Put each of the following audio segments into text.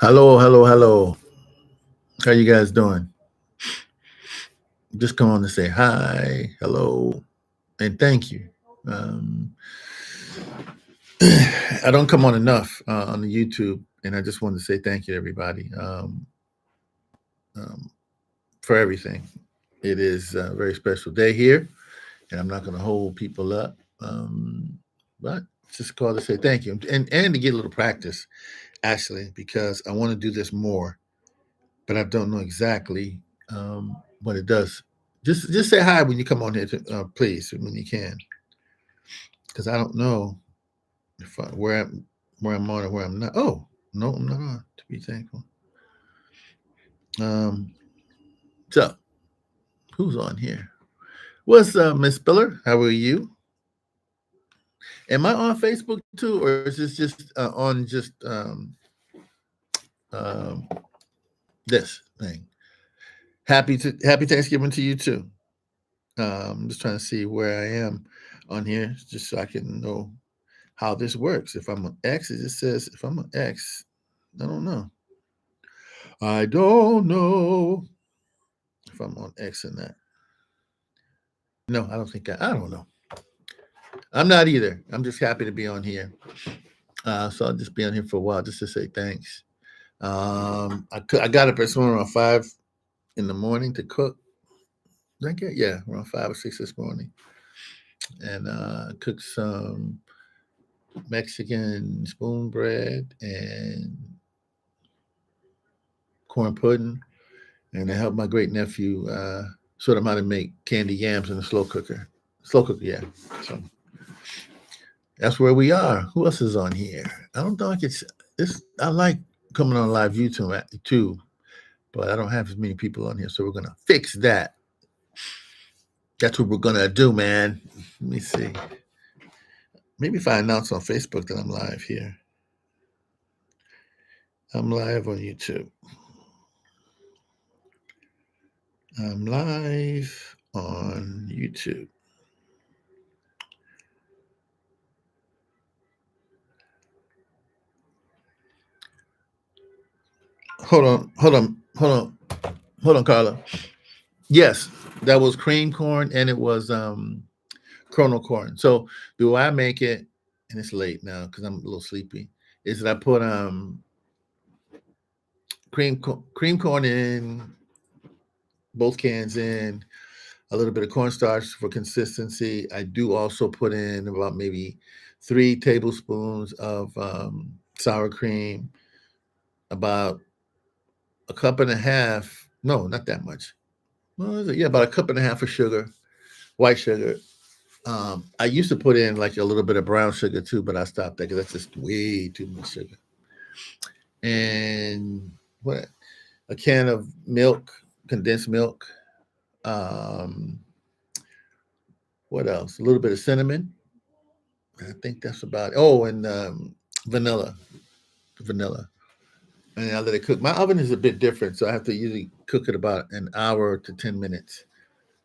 Hello, hello, hello. How you guys doing? Just come on to say hi, hello, and thank you. I don't come on enough on the YouTube, and I just wanted to say thank you to everybody for everything. It is a very special day here, and I'm not going to hold people up, but just call to say thank you and to get a little practice, actually, because I want to do this more, but I don't know exactly what it does. Just say hi when you come on here, please, when you can, because I don't know if where I'm on or where I'm not. Oh no, I'm not on. To be thankful. So who's on here? What's Miss Spiller? How are you? Am I on Facebook too, or is this just on just this thing? Happy Thanksgiving to you too. I'm just trying to see where I am on here, just so I can know how this works. If I'm on X, it just says if I'm on X. I don't know. I don't know if I'm on X or not. No, I don't think I don't know. I'm not either. I'm just happy to be on here. So I'll just be on here for a while just to say thanks. I got up at around 5 in the morning to cook. Did I get? Yeah, around 5 or 6 this morning. And cooked some Mexican spoon bread and corn pudding. And I helped my great nephew sort of how to make candy yams in a slow cooker. Slow cooker, yeah. So that's where we are. Who else is on here? I don't think it's this. I like coming on live YouTube too, but I don't have as many people on here, so we're gonna fix that. That's what we're gonna do, man. Let me see. Maybe if I announce on Facebook that I'm live here. I'm live on YouTube. I'm live on YouTube. Hold on, Carla. Yes, that was cream corn and it was kernel corn. So do I make it, and it's late now because I'm a little sleepy, is that I put cream corn in, both cans in, a little bit of cornstarch for consistency. I do also put in about maybe 3 tablespoons of sour cream, about a cup and a half. No, not that much. Well, yeah, about a cup and a half of sugar, white sugar. I used to put in like a little bit of brown sugar too, but I stopped that because that's just way too much sugar. And what? A can of milk, condensed milk. What else? A little bit of cinnamon. I think that's about it. Oh, and vanilla. And I let it cook. My oven is a bit different, so I have to usually cook it about an hour to 10 minutes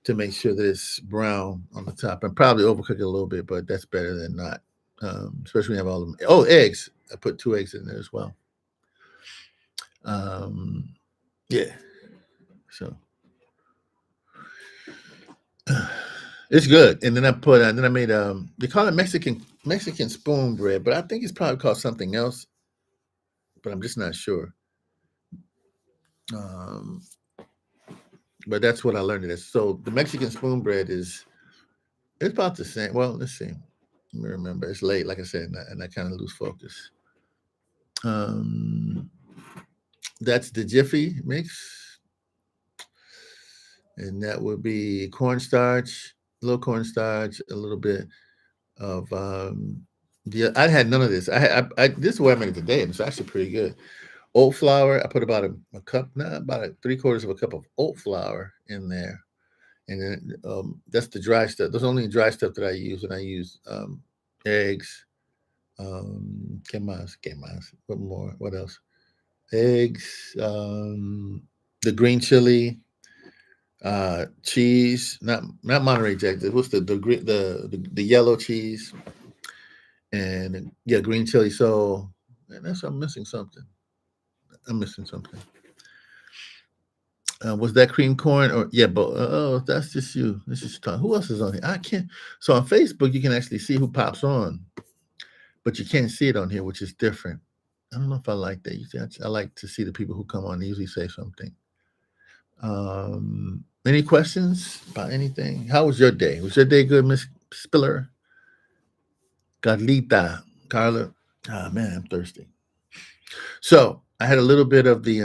to make sure that it's brown on the top. And probably overcook it a little bit, but that's better than not. Especially when you have all of them. Oh, eggs. I put 2 eggs in there as well. Yeah. So it's good. And then I made they call it Mexican spoon bread, but I think it's probably called something else. But I'm just not sure. But that's what I learned it as. So the Mexican spoon bread it's about the same. Well, let's see. Let me remember. It's late, like I said, and I kind of lose focus. That's the Jiffy mix. And that would be cornstarch, a little cornstarch, a little bit of I had none of this. This is what I made it today, and it's actually pretty good. Oat flour. I put about a cup, about 3/4 of a cup of oat flour in there, and then that's the dry stuff. That's only dry stuff that I use, and I use eggs. ¿Qué más? What more? What else? Eggs. The green chili. Cheese. Not Monterey Jack. What's the yellow cheese? And yeah, green chili. So, and I'm missing something. I'm missing something. Was that cream corn or yeah? But oh, that's just you. This is Tom. Who else is on here? I can't. So on Facebook, you can actually see who pops on, but you can't see it on here, which is different. I don't know if I like that. Usually, I like to see the people who come on. They usually say something. Any questions about anything? How was your day? Was your day good, Miss Spiller? Carlita, Carla. Ah, man, I'm thirsty. So I had a little bit of the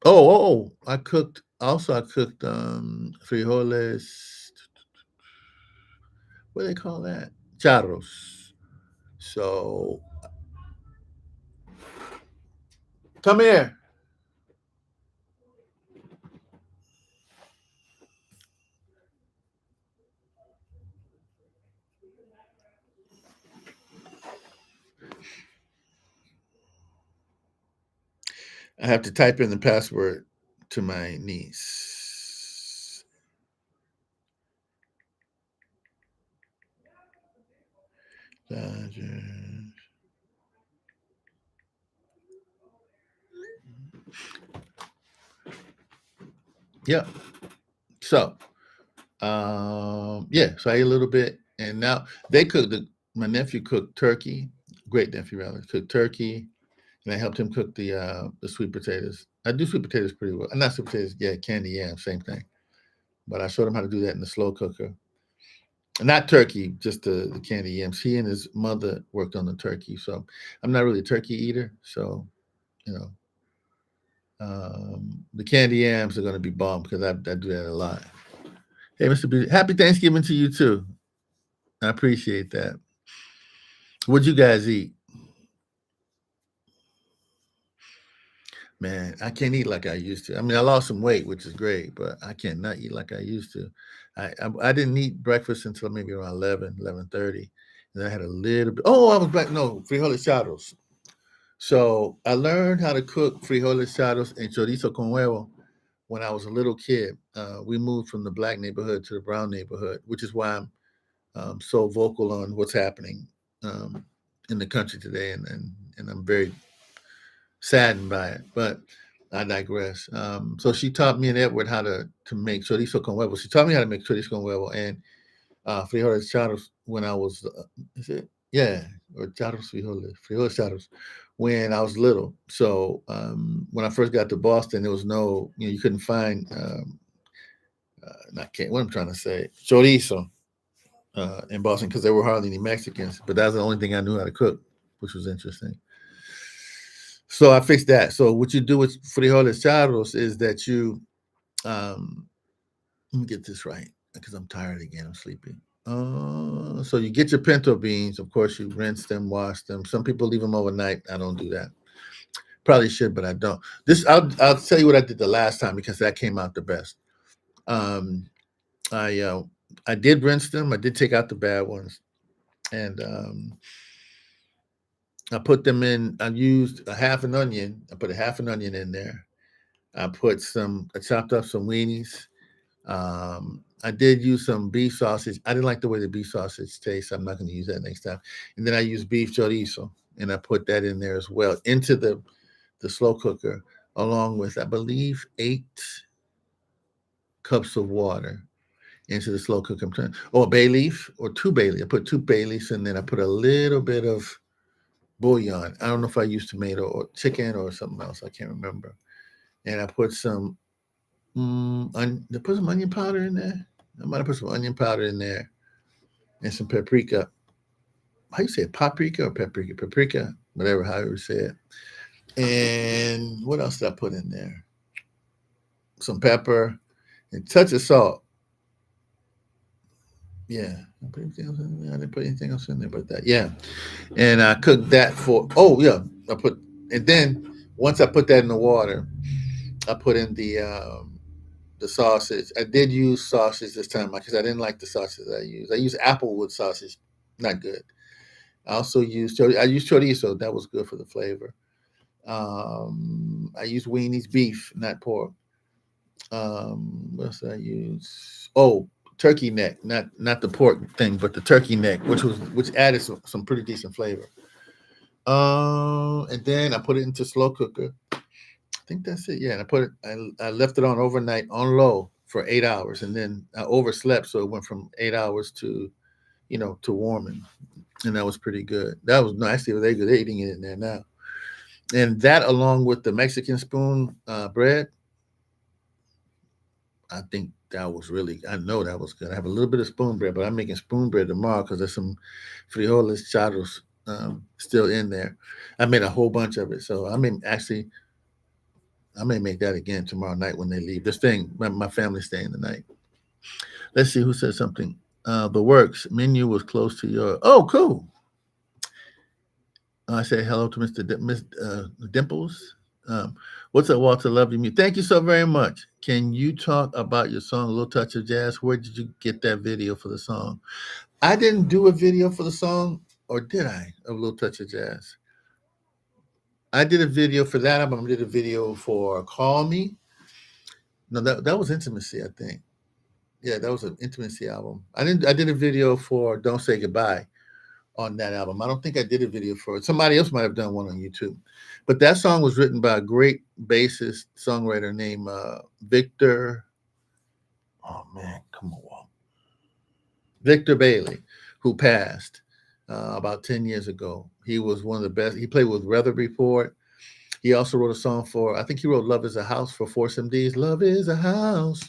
I cooked frijoles. What do they call that? Charros. So come here. I have to type in the password to my niece. Yeah. So, yeah. So I ate a little bit, and now they cooked. My nephew cooked turkey. Great nephew, rather, cooked turkey, and I helped him cook the sweet potatoes. I do sweet potatoes pretty well. Not sweet potatoes, yeah, candy yam, same thing. But I showed him how to do that in the slow cooker. Not turkey, just the candy yams. He and his mother worked on the turkey, so I'm not really a turkey eater. So, you know, the candy yams are going to be bomb because I do that a lot. Hey, Mr. B, happy Thanksgiving to you too. I appreciate that. What'd you guys eat? Man, I can't eat like I used to. I mean, I lost some weight, which is great, but I cannot eat like I used to. I didn't eat breakfast until maybe around 11:30. And I had a little bit. Oh, I was back. No, frijoles 𝘠𝑚𝒂𝑚𝒂𝑚. So I learned how to cook frijoles 𝘠𝑚𝒂𝑚𝒂𝑚 and chorizo con huevo when I was a little kid. We moved from the black neighborhood to the brown neighborhood, which is why I'm so vocal on what's happening in the country today, and I'm very saddened by it, but I digress. So she taught me and Edward how to make chorizo con huevo. She taught me how to make chorizo con huevo and frijoles 𝘠𝑚𝒂𝑚𝒂𝑚 when I was, is it? Yeah, or frijoles 𝘠𝑚𝒂𝑚𝒂𝑚 when I was little. So when I first got to Boston, there was no, you couldn't find, what I'm trying to say, chorizo in Boston because there were hardly any Mexicans, but that's the only thing I knew how to cook, which was interesting. So I fixed that. So what you do with frijoles 𝘠𝑚𝒂𝑚𝒂𝑚 is that you, let me get this right because I'm tired again. I'm sleepy. So you get your pinto beans. Of course, you rinse them, wash them. Some people leave them overnight. I don't do that. Probably should, but I don't. I'll tell you what I did the last time because that came out the best. I did rinse them. I did take out the bad ones, and I put them in. I used a half an onion. I put a half an onion in there. I chopped up some weenies. I did use some beef sausage. I didn't like the way the beef sausage tastes. I'm not going to use that next time. And then I used beef chorizo, and I put that in there as well into the slow cooker, along with, I believe, 8 cups of water into the slow cooker. Or a bay leaf, or 2 bay leaves. I put 2 bay leaves, and then I put a little bit of bouillon. I don't know if I used tomato or chicken or something else. I can't remember. And I put some put some onion powder in there. I might have put some onion powder in there and some paprika. How you say it? Paprika or paprika? Paprika, whatever, however you say it. And what else did I put in there? Some pepper and a touch of salt. Yeah. I didn't put anything else in there but that. Yeah. And I cooked that and then once I put that in the water, I put in the sausage. I did use sausage this time because I didn't like the sausage I used. I used applewood sausage, not good. I also used chorizo. That was good for the flavor. I used weenies, beef, not pork. What else did I use? Oh, turkey neck, not the pork thing, but the turkey neck, which added some pretty decent flavor. And then I put it into slow cooker. think that's it. Yeah, and I left it on overnight on low for 8 hours, and then I overslept, so it went from 8 hours to to warming, and that was pretty good. That was nice. They're good. They're eating it in there now, and that along with the Mexican spoon bread, I think that was really. I know that was good. I have a little bit of spoon bread, but I'm making spoon bread tomorrow because there's some frijoles charros still in there. I made a whole bunch of it, so I may make that again tomorrow night when they leave. They're staying. My family's staying the night. Let's see who said something. The works menu was close to your. Oh, cool. I say hello to Miss Dimples. What's up, Walter? Love you. Thank you so very much. Can you talk about your song, A Little Touch of Jazz? Where did you get that video for the song? I didn't do a video for the song, or did I? A Little Touch of Jazz. I did a video for that album. I did a video for Call Me. No, that was Intimacy, I think. Yeah, that was an Intimacy album. I did a video for Don't Say Goodbye on that album. I don't think I did a video for it. Somebody else might have done one on YouTube. But that song was written by a great bassist songwriter named Victor. Oh man, come on, Victor Bailey, who passed about 10 years ago. He was one of the best. He played with Weather Report. He also wrote a song for, I think he wrote Love is a House for Force MDs. Love is a house.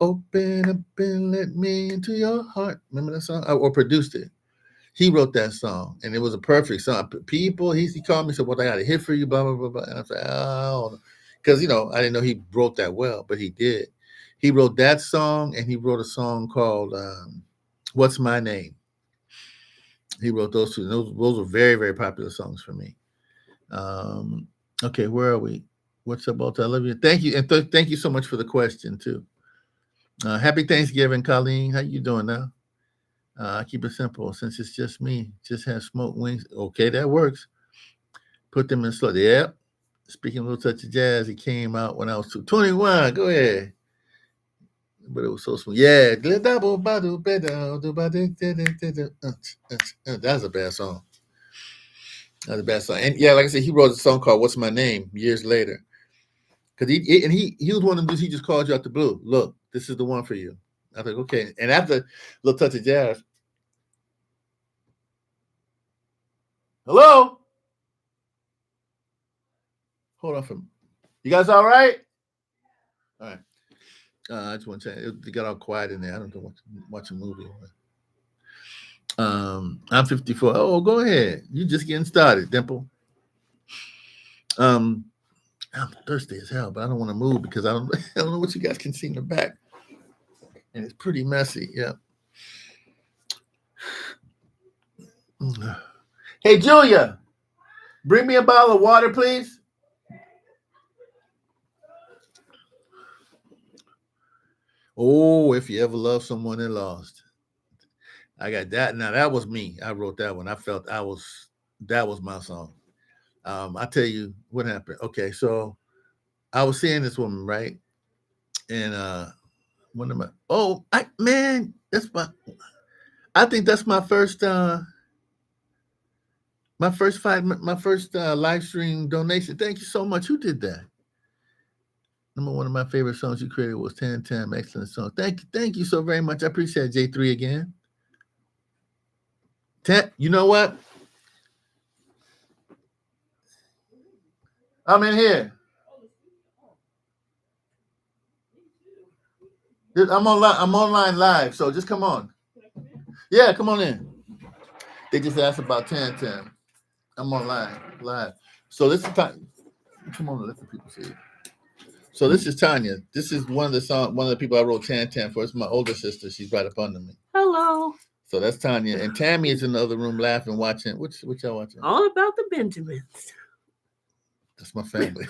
Open up and let me into your heart. Remember that song? Or produced it. He wrote that song, and it was a perfect song. People, he called me and said, "Well, I got a hit for you, blah, blah, blah, blah." And I said, "Oh," because, I didn't know he wrote that well, but he did. He wrote that song, and he wrote a song called What's My Name? He wrote those two. Those are very, very popular songs for me. Okay, where are we? What's up, Walter? I love you. Thank you, and thank you so much for the question, too. Happy Thanksgiving, Colleen. How you doing now? I keep it simple. Since it's just me, just have smoked wings. Okay, that works. Put them in slow. Yep. Speaking of A Little Touch of Jazz, it came out when I was 21. Go ahead. But it was so smooth. Yeah. That's a bad song. That's a bad song. And yeah, like I said, he wrote a song called What's My Name years later. Because he was one of them dudes, he just called you out the blue. Look, this is the one for you. I was like, okay. And after A Little Touch of Jazz. Hello? Hold on for me. You guys all right? All right. I just want to say, it got all quiet in there. I don't know watch a movie. I'm 54. Oh, go ahead. You just getting started, Dimple. I'm thirsty as hell, but I don't want to move because I don't know what you guys can see in the back. And it's pretty messy. Yeah. Hey, Julia, bring me a bottle of water, please. Oh, if you ever loved someone that lost. I got that. Now, that was me. I wrote that one. I felt that was my song. I tell you what happened. Okay, so I was seeing this woman, right? And what am I? Oh, I think that's my first live stream donation. Thank you so much. Who did that? One of my favorite songs you created was Tam Tam. Excellent song. Thank you so very much. I appreciate J3 again. You know what? I'm in here. I'm online live, so just come on. Yeah, come on in. They just asked about Tam Tam. I'm online live. So this is time. Come on, let the people see it. So this is Tanya. This is one of the people I wrote Tam Tam for. It's my older sister. She's right up under me. Hello. So that's Tanya. And Tammy is in the other room laughing, watching. What y'all watching? All about the Benjamins. That's my family.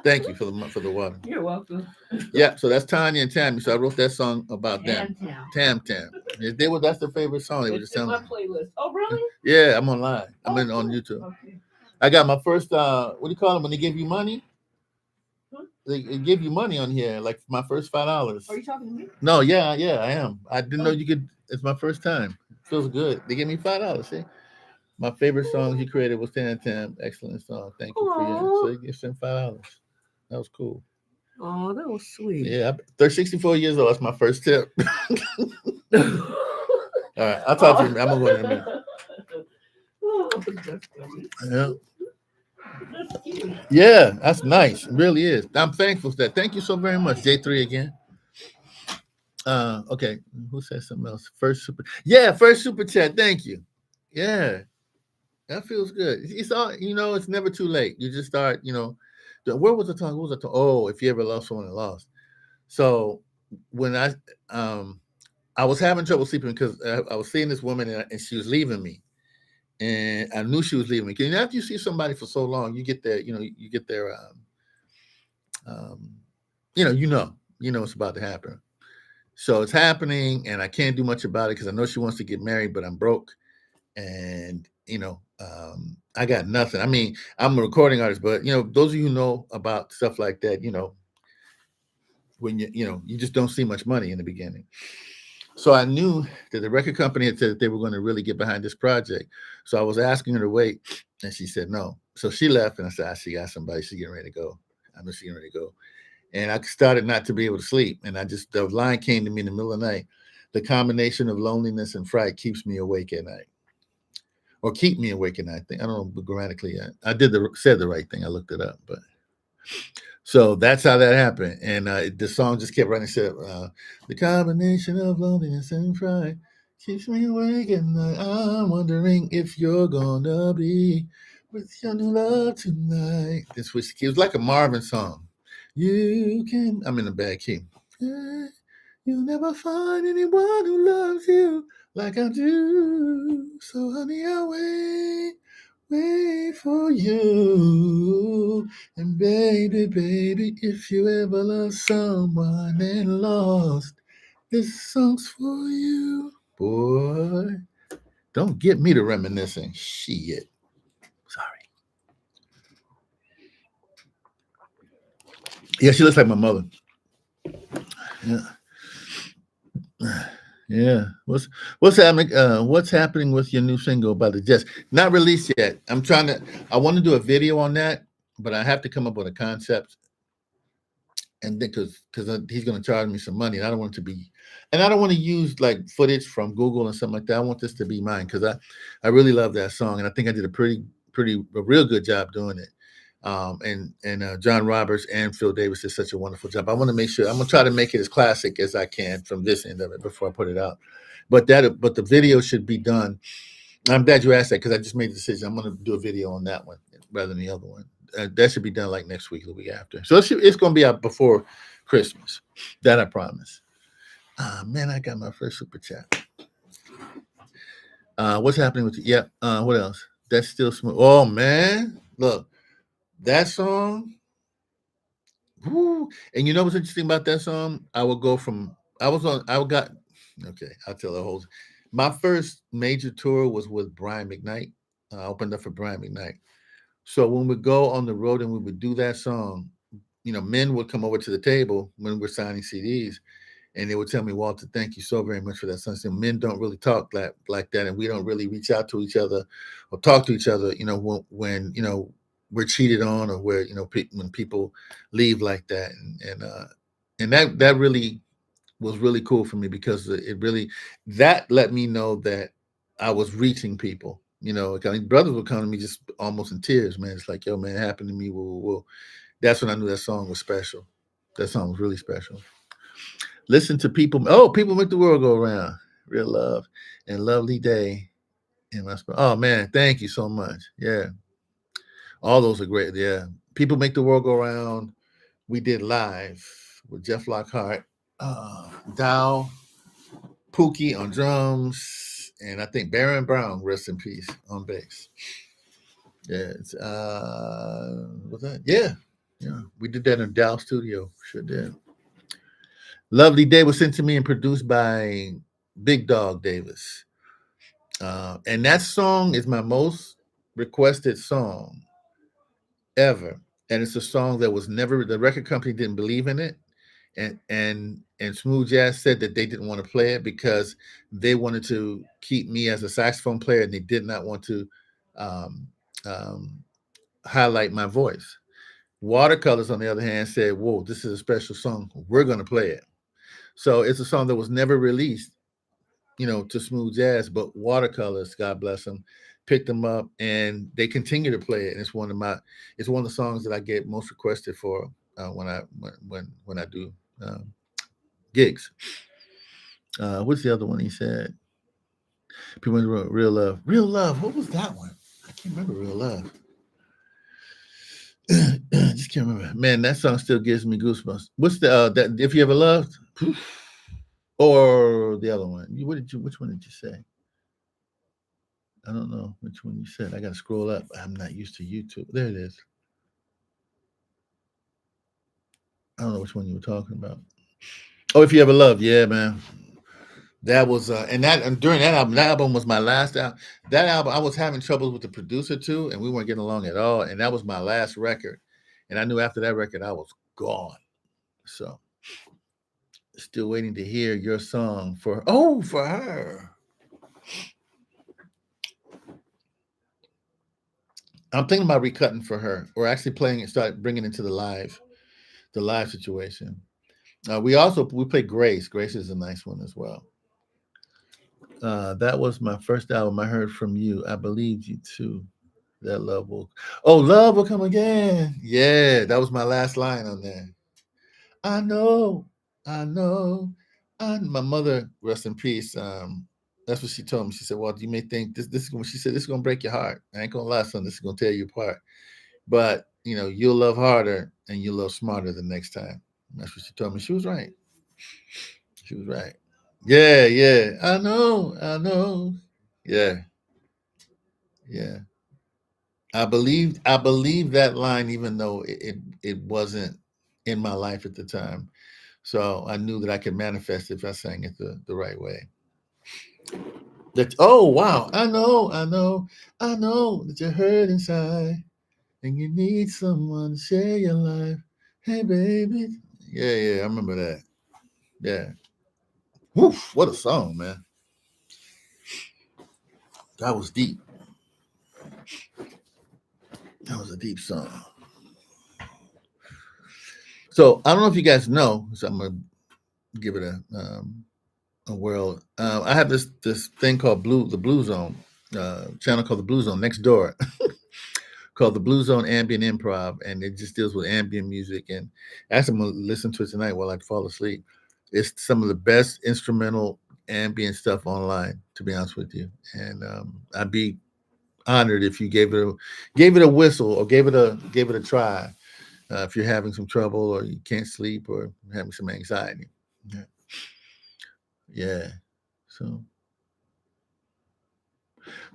Thank you for the water. You're welcome. Yeah, so that's Tanya and Tammy. So I wrote that song about them. Tam Tam. That's their favorite song. They were just telling me. My playlist. Oh, really? Yeah, I'm online. I'm on YouTube. Okay. I got my first, what do you call them when they give you money? They give you money on here, like my first $5. Are you talking to me? No, yeah, I am. I didn't know you could. It's my first time. It feels good. They gave me $5. See, My favorite songs you created was Tan Tam. Excellent song. Thank you for your. So you sent $5. That was cool. Oh, that was sweet. Yeah, they're 64 years old. That's my first tip. All right, I'll talk to you. I'm gonna go in a minute. Yeah. Yeah, that's nice. It really is. I'm thankful for that. Thank you so very much, J3 again. Okay, who said something else? First super chat. Thank you. Yeah, that feels good. It's all, it's never too late. You just start, where was the talk? What was the talk? Oh, if you ever lost someone and lost. So when I was having trouble sleeping because I was seeing this woman and she was leaving me. And I knew she was leaving me. Because after you see somebody for so long, you get their, you get their, it's about to happen. So it's happening, and I can't do much about it because I know she wants to get married, but I'm broke, and I got nothing. I mean, I'm a recording artist, but those of you who know about stuff like that, when you just don't see much money in the beginning. So I knew that the record company had said that they were going to really get behind this project. So I was asking her to wait, and she said no. So she left, and I said, she got somebody. She's getting ready to go. I know she's getting ready to go. And I started not to be able to sleep. And the line came to me in the middle of the night. The combination of loneliness and fright keeps me awake at night. Or keep me awake at night. I don't know grammatically. I said the right thing. I looked it up, but. So that's how that happened. And the song just kept running. Said, the combination of loneliness and fright keeps me awake at night. I'm wondering if you're gonna be with your new love tonight. This was, it was like a Marvin song. I'm in a bad key. You'll never find anyone who loves you like I do. So honey, I'll wait for you. And baby, if you ever lost someone and lost, this song's for you. Boy, don't get me to reminiscing. Shit. Sorry. Yeah, she looks like my mother. Yeah. What's happening? What's happening with your new single by the Jets? Not released yet. I want to do a video on that, but I have to come up with a concept. And then because he's going to charge me some money, and I don't want it to be, and I don't want to use like footage from Google and something like that. I want this to be mine because I really love that song, and I think I did a real good job doing it. And John Roberts and Phil Davis did such a wonderful job. I want to make sure I'm going to try to make it as classic as I can from this end of it before I put it out. But the video should be done. I'm glad you asked that because I just made the decision. I'm going to do a video on that one rather than the other one. That should be done like next week, the week after. So it's going to be out before Christmas. That I promise. Man, I got my first super chat. What's happening with you? Yeah. What else? That's still smooth. Oh man, look. That song, woo, and you know what's interesting about that song? I'll tell the whole. My first major tour was with Brian McKnight. I opened up for Brian McKnight. So when we go on the road and we would do that song, men would come over to the table when we're signing CDs, and they would tell me, Walter, thank you so very much for that song. So men don't really talk like that, and we don't really reach out to each other or talk to each other, when we're cheated on or where, when people leave like that. And that really was really cool for me because that let me know that I was reaching people, brothers would come to me just almost in tears, man. It's like, yo, man, it happened to me. Whoa. That's when I knew that song was special. That song was really special. Listen to people. Oh, people make the world go around. Real love and lovely day. Oh man, thank you so much. Yeah. All those are great. Yeah. People make the world go around. We did live with Jeff Lockhart, Dow, Pookie on drums, and I think Baron Brown, rest in peace, on bass. Yeah. What's that? Yeah. We did that in Dow studio. Sure did. Lovely Day was sent to me and produced by Big Dog Davis. And that song is my most requested song ever. And it's a song that was never, the record company didn't believe in it. And Smooth Jazz said that they didn't want to play it because they wanted to keep me as a saxophone player and they did not want to um, highlight my voice. Watercolors, on the other hand, said, whoa, this is a special song. We're going to play it. So it's a song that was never released, to smooth jazz, but Watercolors, God bless them, picked them up and they continue to play it. And it's one of the songs that I get most requested for when I do gigs. What's the other one he said? People wrote Real Love. Real Love. What was that one? I can't remember Real Love. Just can't remember. Man, that song still gives me goosebumps. What's the that If You Ever Loved? Or the other one? Which one did you say? I don't know which one you said. I got to scroll up. I'm not used to YouTube. There it is. I don't know which one you were talking about. Oh, If You Ever Loved. Yeah, man. That was and during that album was my last album. That album, I was having trouble with the producer too, and we weren't getting along at all. And that was my last record. And I knew after that record I was gone. So still waiting to hear your song for her. I'm thinking about recutting for her, or actually playing it, start bringing it to the live situation. We play Grace. Grace is a nice one as well. That was my first album. I heard from you. I believed you too. That love will come again. Yeah, that was my last line on there. I know. My mother, rest in peace. That's what she told me. She said, "Well, you may think this is going." She said, "This is going to break your heart. I ain't gonna lie, son. This is going to tear you apart. But you'll love harder and you'll love smarter the next time." That's what she told me. She was right. Yeah. I know. Yeah. I believed that line, even though it wasn't in my life at the time. So I knew that I could manifest if I sang it the right way. Wow. I know that you're hurt inside and you need someone to share your life. Hey, baby. Yeah, I remember that. Yeah. Woof, what a song, man. That was deep. That was a deep song. So I don't know if you guys know, so I'm going to give it a whirl. I have this thing called the Blue Zone, channel called the Blue Zone next door, called the Blue Zone Ambient Improv, and it just deals with ambient music. And actually, I'm going to listen to it tonight while I fall asleep. It's some of the best instrumental ambient stuff online, to be honest with you. And I'd be honored if you gave it a whistle or gave it a try if you're having some trouble or you can't sleep or having some anxiety. Yeah. So,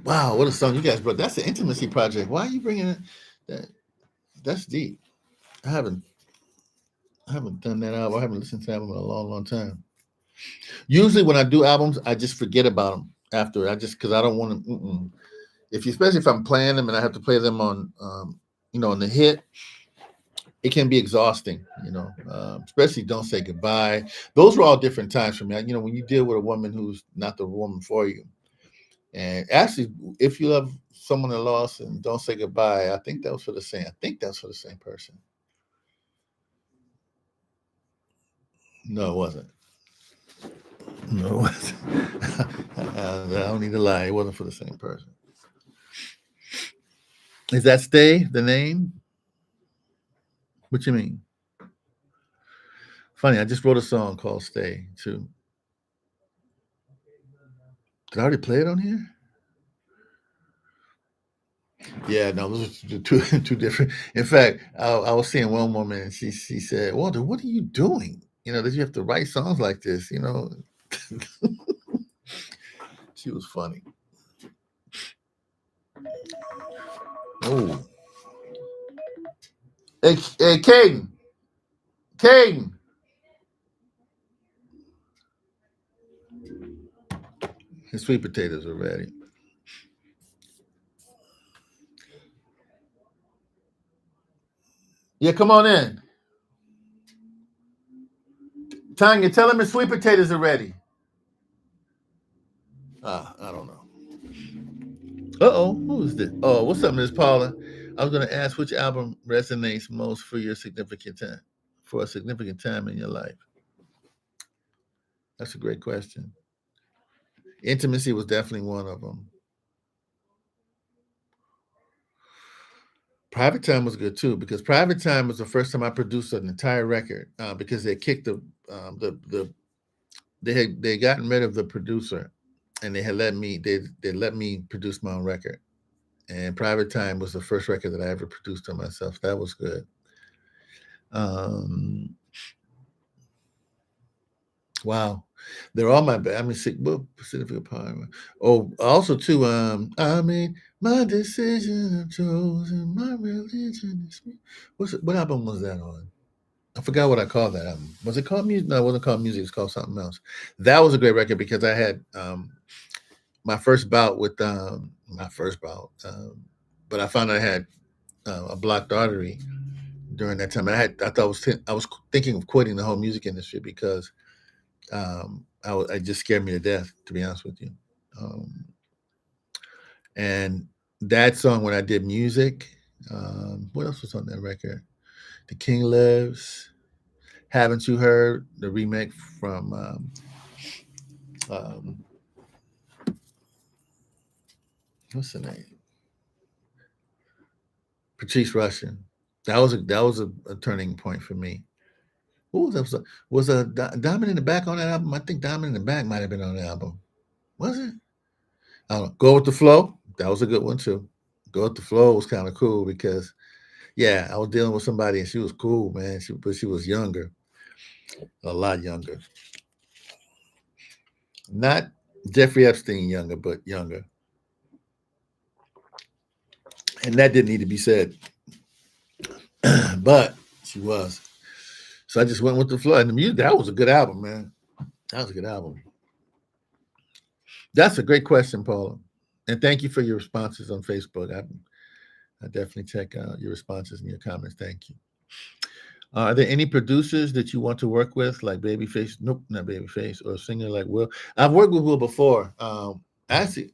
wow, what a song you guys brought. That's an intimacy project. Why are you bringing it? That's deep. I haven't done that album. I haven't listened to that album in a long, long time. Usually when I do albums, I just forget about them after. Because I don't want to. Especially if I'm playing them and I have to play them on, on the hit, it can be exhausting, especially Don't Say Goodbye. Those were all different times for me. When you deal with a woman who's not the woman for you. And actually, If You Love Someone That Lost and Don't Say Goodbye, I think that was for the same. I think that's for the same person. No, it wasn't. I don't need to lie. It wasn't for the same person. Is that Stay the name? What you mean? Funny, I just wrote a song called Stay too. Did I already play it on here? Yeah, no, those are two different. In fact, I was seeing one woman and she said, "Walter, what are you doing? That you have to write songs like this, She was funny. Oh. Hey, King. His sweet potatoes are ready. Yeah, come on in. Tanya, tell him his sweet potatoes are ready. I don't know. Uh-oh, who is this? Oh, what's up, Miss Paula? I was going to ask which album resonates most for a significant time in your life. That's a great question. Intimacy was definitely one of them. Private Time was good too, because Private Time was the first time I produced an entire record, because they kicked they gotten rid of the producer, and they let me produce my own record. And Private Time was the first record that I ever produced on myself. That was good. Wow. They're all my bad. I mean, Pacific Power. Oh, also too, I made my decision, I've chosen my religion. What album was that on? I forgot what I called that album. Was it called music? No, it wasn't called music. It's called something else. That was a great record because I had my first bout with but I found I had a blocked artery during that time. I was thinking of quitting the whole music industry because it just scared me to death, to be honest with you. And that song, when I did music, what else was on that record? The King Lives. Haven't You Heard? The remake from what's the name? Patrice Rushen. That was a turning point for me. What was that? Was a Diamond in the Back on that album? I think Diamond in the Back might have been on the album. Was it? I don't know. Go With the Flow. That was a good one too. Go With the Flow was kind of cool because, yeah, I was dealing with somebody and she was cool, man. But she was younger, a lot younger. Not Jeffrey Epstein younger, but younger. And that didn't need to be said, but she was. So I just went with the flow. And the music, that was a good album, man. That was a good album. That's a great question, Paula. And thank you for your responses on Facebook. I definitely check out your responses and your comments. Thank you. Are there any producers that you want to work with, like Babyface? Nope, not Babyface, or a singer like Will. I've worked with Will before. Actually,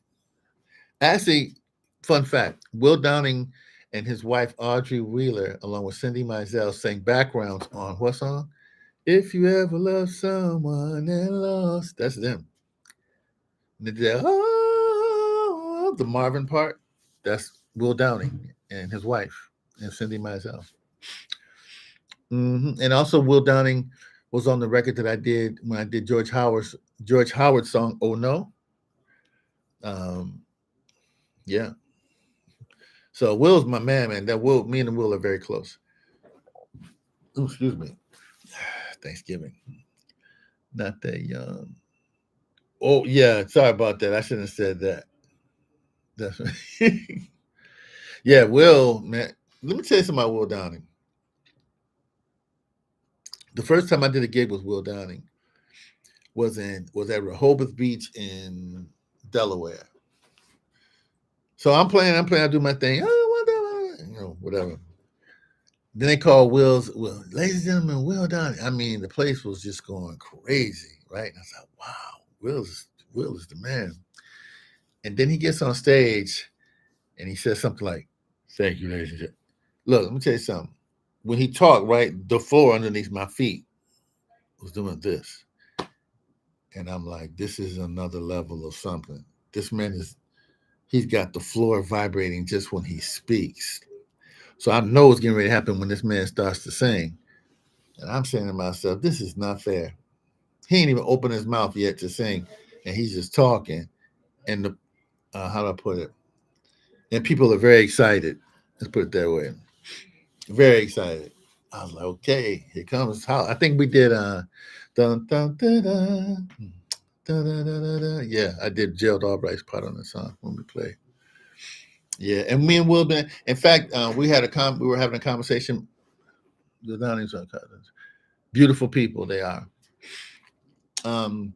fun fact, Will Downing and his wife, Audrey Wheeler, along with Cindy Mizell, sang backgrounds on what song? If You Ever Love Someone and Lost. That's them. And they did, the Marvin part. That's Will Downing and his wife, and Cindy Mizell. And also Will Downing was on the record that I did when I did George Howard's song, Oh No. Yeah. So Will's my man. Me and Will are very close. Ooh, excuse me. Thanksgiving. Not that young. Oh, yeah. Sorry about that. I shouldn't have said that. That's right. Yeah, Will, man. Let me tell you something about Will Downing. The first time I did a gig with Will Downing was at Rehoboth Beach in Delaware. So I'm playing, I do my thing, whatever. Then they called Will, ladies and gentlemen, Will Downing. I mean, the place was just going crazy, right? And I thought, wow, Will is the man. And then he gets on stage and he says something like, thank you, ladies and gentlemen. Look, let me tell you something. When he talked, right, the floor underneath my feet was doing this. And I'm like, this is another level of something. This man he's got the floor vibrating just when he speaks. So I know it's getting ready to happen when this man starts to sing. And I'm saying to myself, this is not fair. He ain't even opened his mouth yet to sing. And he's just talking. And how do I put it? And people are very excited. Let's put it that way. Very excited. I was like, okay, here comes how. I think we did dun, dun, dun, dun, dun, dun, dun, dun, dun. Yeah, I did Gerald Albright's part on the song when we played. Yeah, and me and Will been. In fact, we were having a conversation. The Downings are cousins. Beautiful people they are. In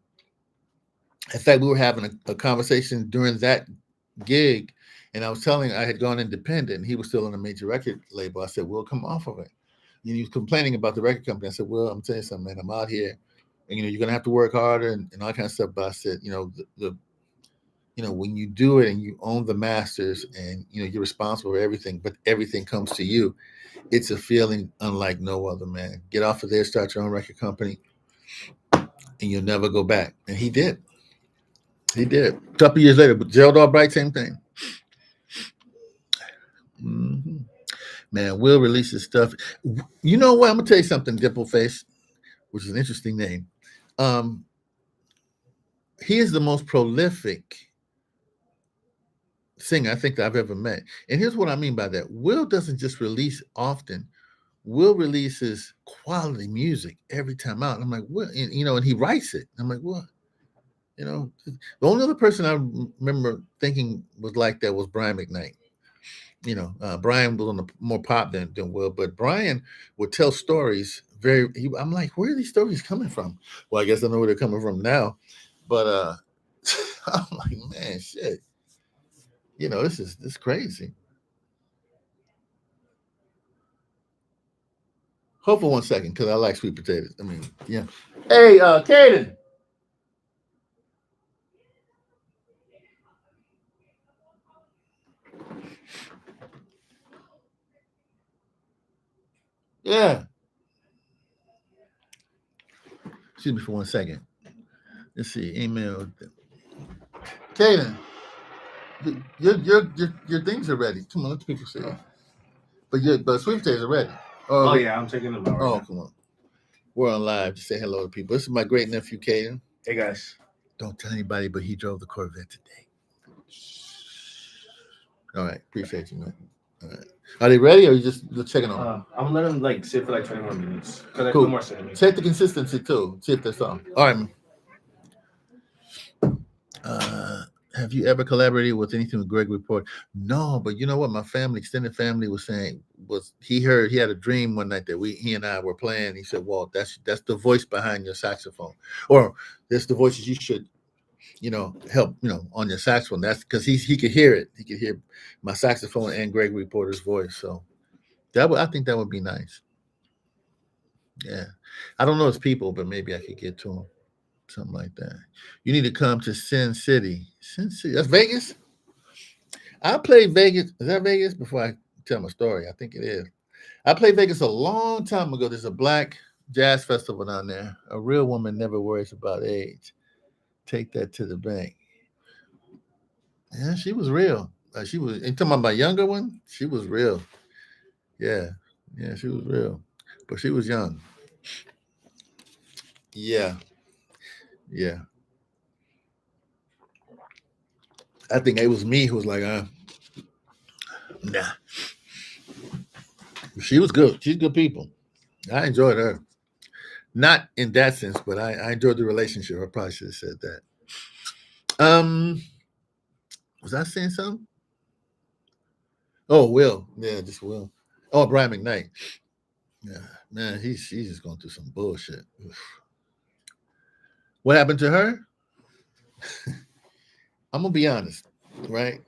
fact, we were having a conversation during that gig, and I was telling I had gone independent, and he was still on a major record label. I said, "Will, come off of it." And he was complaining about the record company. I said, "Well, I'm telling you something, man. I'm out here, and you're gonna have to work harder and all that kind of stuff." But I said, when you do it and you own the masters and, you're responsible for everything, but everything comes to you, it's a feeling unlike no other, man. Get off of there, start your own record company, and you'll never go back. And he did. He did. A couple years later, but Gerald Albright, same thing. Mm-hmm. Man, Will releases stuff. You know what? I'm going to tell you something, Dimpleface, which is an interesting name. He is the most prolific singer I think that I've ever met. And here's what I mean by that. Will doesn't just release often. Will releases quality music every time out. And I'm like, what? And, and he writes it. I'm like, what? The only other person I remember thinking was like that was Brian McKnight. Brian was on the more pop than Will, but Brian would tell stories I'm like, where are these stories coming from? Well, I guess I know where they're coming from now. But I'm like, man, shit. This is crazy. Hold for 1 second, because I like sweet potatoes. I mean, yeah. Hey, Caden. Yeah. Excuse me for 1 second. Let's see. Email. Caden, your things are ready. Come on, let the people see it. But sweet potatoes are ready. Oh yeah, I'm taking them out. Right now. Come on. We're on live. Just say hello to people. This is my great nephew, Caden. Hey guys. Don't tell anybody, but he drove the Corvette today. All right. Appreciate you, man. All right. Are they ready, or are you just checking on? I'm gonna let them sit for 20 more minutes. Because I cool. do more singing. Check the consistency too. See if that's all. All right, man. Have you ever collaborated with anything with Gregory Porter? No, but you know what? My extended family was saying he had a dream one night that he and I were playing. He said, "Walt, that's the voice behind your saxophone, or that's the voices you should, help, on your saxophone." That's because he could hear it. He could hear my saxophone and Gregory Porter's voice. So I think that would be nice. Yeah, I don't know his people, but maybe I could get to him. Something like that. You need to come to Sin City. Sin City. That's Vegas? I played Vegas. Is that Vegas? Before I tell my story, I think it is. I played Vegas a long time ago. There's a black jazz festival down there. A real woman never worries about age. Take that to the bank. Yeah, she was real. You talking about my younger one? She was real. Yeah, she was real. But she was young. Yeah. Yeah. I think it was me who was like, nah. She was good. She's good people. I enjoyed her. Not in that sense, but I enjoyed the relationship. I probably should have said that. Was I saying something? Oh, Will. Yeah, just Will. Oh, Brian McKnight. Yeah, man, she's just going through some bullshit. What happened to her? I'm going to be honest, right?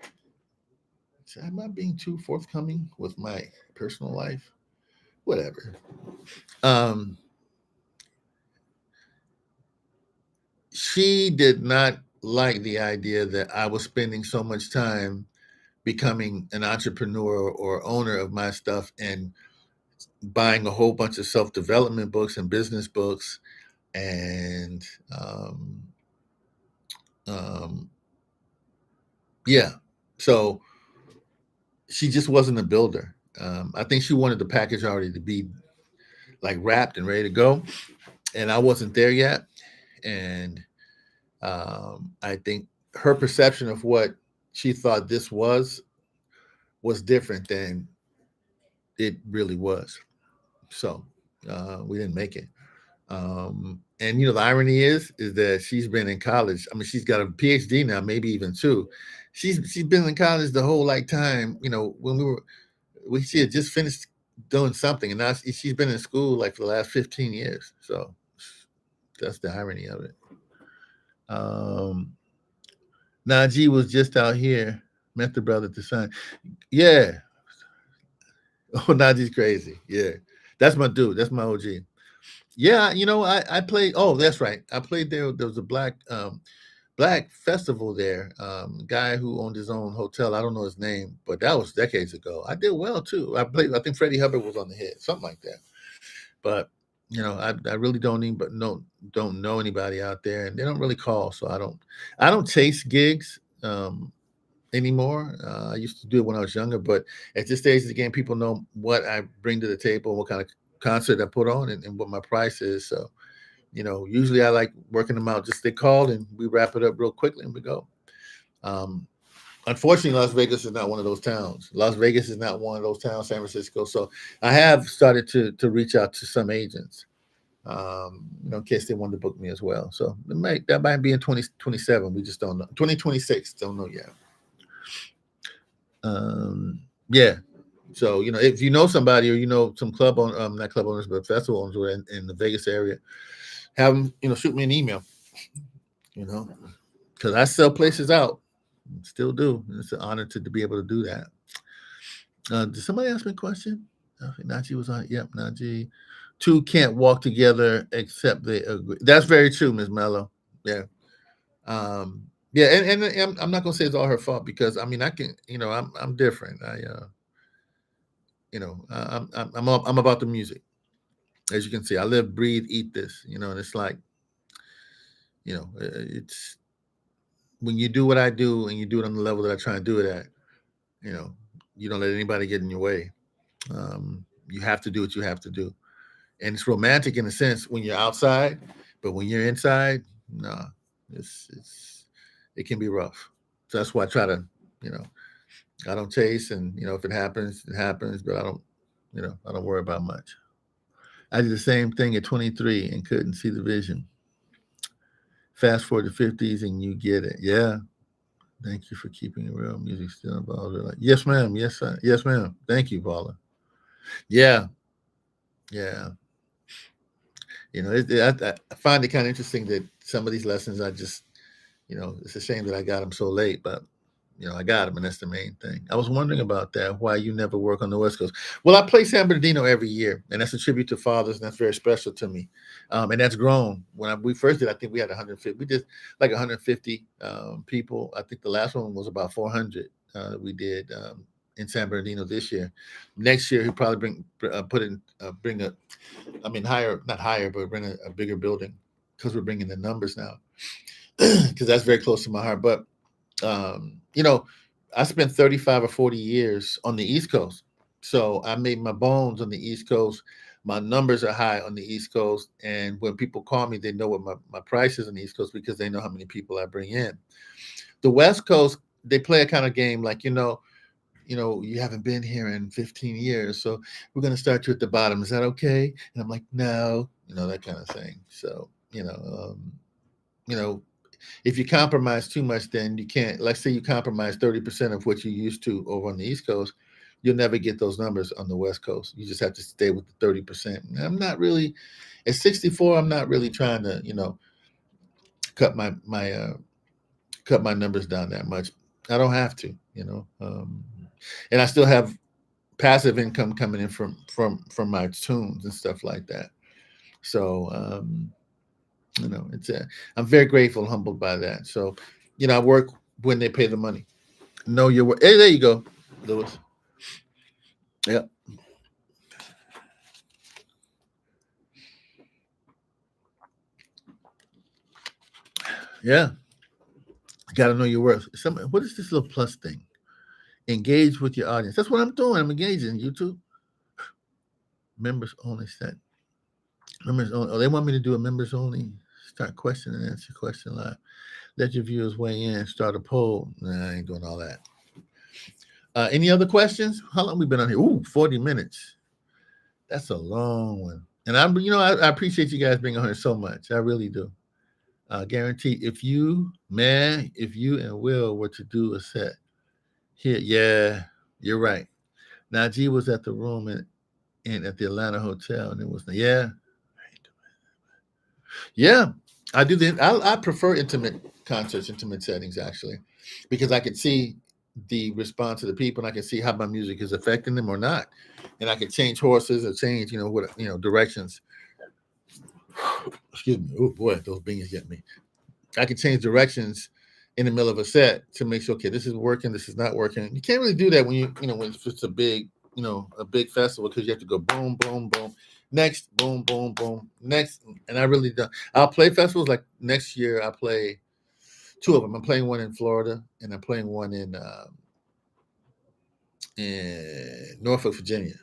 Am I being too forthcoming with my personal life? Whatever. She did not like the idea that I was spending so much time becoming an entrepreneur or owner of my stuff and buying a whole bunch of self-development books and business books and yeah. So she just wasn't a builder. I think she wanted the package already to be like wrapped and ready to go. And I wasn't there yet. And I think her perception of what she thought this was different than it really was. So we didn't make it. And the irony is that she's been in college. I mean, she's got a PhD now, maybe even two. She's been in college the whole time. When she had just finished doing something, and now she's been in school for the last 15 years. So that's the irony of it. Najee was just out here, met the brother to sign. Yeah. Oh, Najee's crazy. Yeah. That's my dude. That's my OG. Yeah, I played. Oh, that's right. I played there. There was a black black festival there. Guy who owned his own hotel. I don't know his name, but that was decades ago. I did well too. I think Freddie Hubbard was on the hit, something like that. But I really don't know anybody out there, and they don't really call, so I don't chase gigs anymore. I used to do it when I was younger, but at this stage of the game, people know what I bring to the table, what kind of concert I put on, and what my price is. So, usually I like working them out. Just they called and we wrap it up real quickly and we go. Unfortunately, Las Vegas is not one of those towns. Las Vegas is not one of those towns, San Francisco. So I have started to reach out to some agents, in case they want to book me as well. So that might be in 2027. We just don't know. 2026, don't know yet. Yeah. So, if you know somebody or some club owners, not club owners, but festival owners who are in the Vegas area, have them, shoot me an email, because I sell places out. Still do. It's an honor to be able to do that. Did somebody ask me a question? Najee was on. Yep, Najee. Two can't walk together except they agree. That's very true, Ms. Mello. Yeah. Yeah, and I'm not gonna say it's all her fault, because I can, I'm different. I'm about the music. As you can see, I live, breathe, eat this. And it's like, it's when you do what I do and you do it on the level that I try and do it at, you don't let anybody get in your way. You have to do what you have to do. And it's romantic in a sense when you're outside, but when you're inside, nah, it can be rough. So that's why I try to, I don't chase, and if it happens, it happens, but I don't worry about much. I did the same thing at 23 and couldn't see the vision. Fast forward to 50s and you get it. Yeah. Thank you for keeping it real. Music still involved. Like, yes, ma'am. Yes, sir. Yes, ma'am. Thank you, Paula. Yeah. Yeah. I find it kind of interesting that some of these lessons I just, it's a shame that I got them so late, but I got them, and that's the main thing. I was wondering about that, why you never work on the West Coast. Well, I play San Bernardino every year, and that's a tribute to fathers, and that's very special to me. And that's grown. When we first did, I think we had 150. We did like 150 people. I think the last one was about 400 that we did in San Bernardino this year. Next year, he'll probably bring a bigger building, because we're bringing the numbers now, because that's very close to my heart. But I spent 35 or 40 years on the East Coast. So I made my bones on the East Coast. My numbers are high on the East Coast. And when people call me, they know what my price is on the East Coast, because they know how many people I bring in. The West Coast, they play a kind of game like, you haven't been here in 15 years. So we're going to start you at the bottom. Is that okay? And I'm like, no, that kind of thing. So, if you compromise too much, then you can't. Let's say you compromise 30% of what you used to over on the East Coast, you'll never get those numbers on the West Coast. You just have to stay with the 30%. And I'm not really, at 64, I'm not really trying to, cut my numbers down that much. I don't have to, and I still have passive income coming in from my tunes and stuff like that. So, I'm very grateful and humbled by that. So, I work when they pay the money. Know your work. Hey, there you go, Lewis. Yep. Yeah. Got to know your worth. What is this little plus thing? Engage with your audience. That's what I'm doing. I'm engaging. YouTube. Members only set. Members only. Oh, they want me to do a members only. Start question and answer question live. Let your viewers weigh in. Start a poll. Nah, I ain't doing all that. Any other questions? How long we been on here? Ooh, 40 minutes. That's a long one. And I appreciate you guys being on here so much. I really do. Guarantee if you and Will were to do a set here, yeah, you're right. Najee was at the room and at the Atlanta hotel, and it was yeah. I do I prefer intimate concerts, intimate settings, actually, because I can see the response of the people, and I can see how my music is affecting them or not, and I can change horses or change, directions. Excuse me. Oh boy, those beans get me. I can change directions in the middle of a set to make sure, okay, this is working, this is not working. You can't really do that when when it's a big, a big festival, because you have to go boom, boom, boom, next, boom, boom, boom, next. And I really don't. I'll play festivals like next year. I play 2 of them. I'm playing one in Florida, and I'm playing one in Norfolk, Virginia.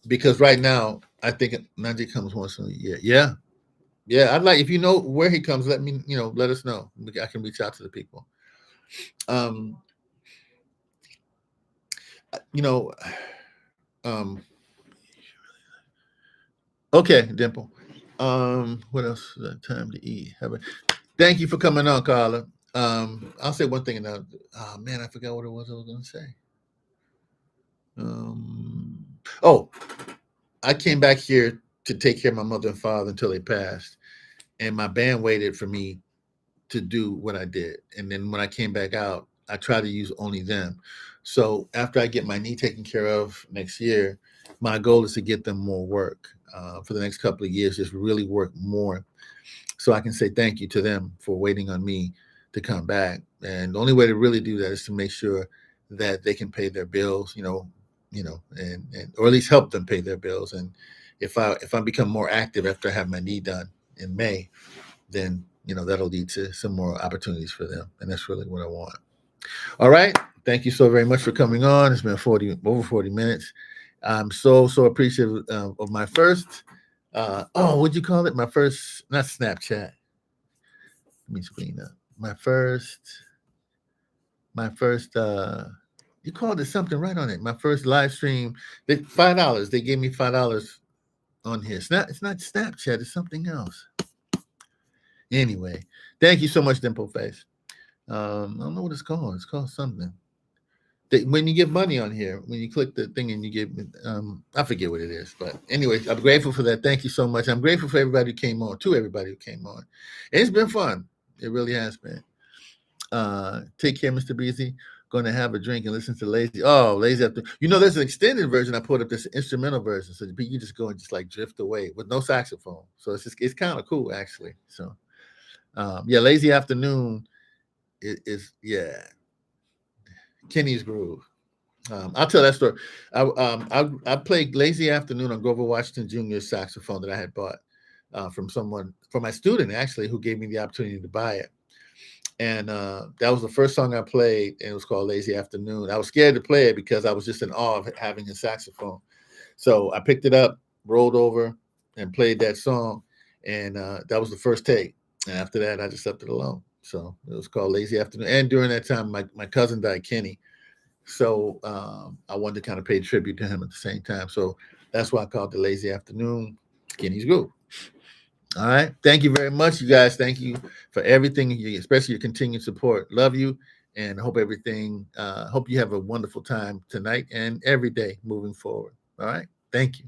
Because right now, I think Najee comes once a year. Yeah. I'd like, if you know where he comes, let me, let us know. I can reach out to the people. Okay, Dimple. What else? Time to eat. Thank you for coming on, Carla. I'll say one thing now. Oh man, I forgot what it was I was going to say. I came back here to take care of my mother and father until they passed, and my band waited for me to do what I did. And then when I came back out, I tried to use only them. So after I get my knee taken care of next year, my goal is to get them more work for the next couple of years, just really work more, so I can say thank you to them for waiting on me to come back. And the only way to really do that is to make sure that they can pay their bills, and or at least help them pay their bills. And if I become more active after I have my knee done in May, then that'll lead to some more opportunities for them. And that's really what I want. All right. Thank you so very much for coming on. It's been over 40 minutes. I'm so appreciative of my first, what'd you call it? My first, not Snapchat. Let me screen up. My first, you called it something right on it. My first live stream, $5. They gave me $5 on here. It's not Snapchat. It's something else. Anyway, thank you so much, Dimple Face. I don't know what it's called. It's called something. When you give money on here, when you click the thing and you give, I forget what it is. But anyway, I'm grateful for that. Thank you so much. I'm grateful for everybody who came on, to everybody who came on. And it's been fun. It really has been. Take care, Mr. Beasley. Going to have a drink and listen to Lazy. Oh, Lazy After. There's an extended version I put up. This instrumental version, so you just go and just like drift away with no saxophone. So it's kind of cool actually. So Lazy Afternoon is Kenny's Groove. I'll tell that story. I played Lazy Afternoon on Grover Washington Jr.'s saxophone that I had bought from my student actually, who gave me the opportunity to buy it. And that was the first song I played, and it was called Lazy Afternoon. I was scared to play it because I was just in awe of having a saxophone. So I picked it up, rolled over, and played that song. And that was the first take. And after that, I just left it alone. So it was called Lazy Afternoon. And during that time, my cousin died, Kenny. So I wanted to kind of pay tribute to him at the same time. So that's why I called it Lazy Afternoon, Kenny's Groove. All right. Thank you very much, you guys. Thank you for everything, especially your continued support. Love you, and hope you have a wonderful time tonight and every day moving forward. All right. Thank you.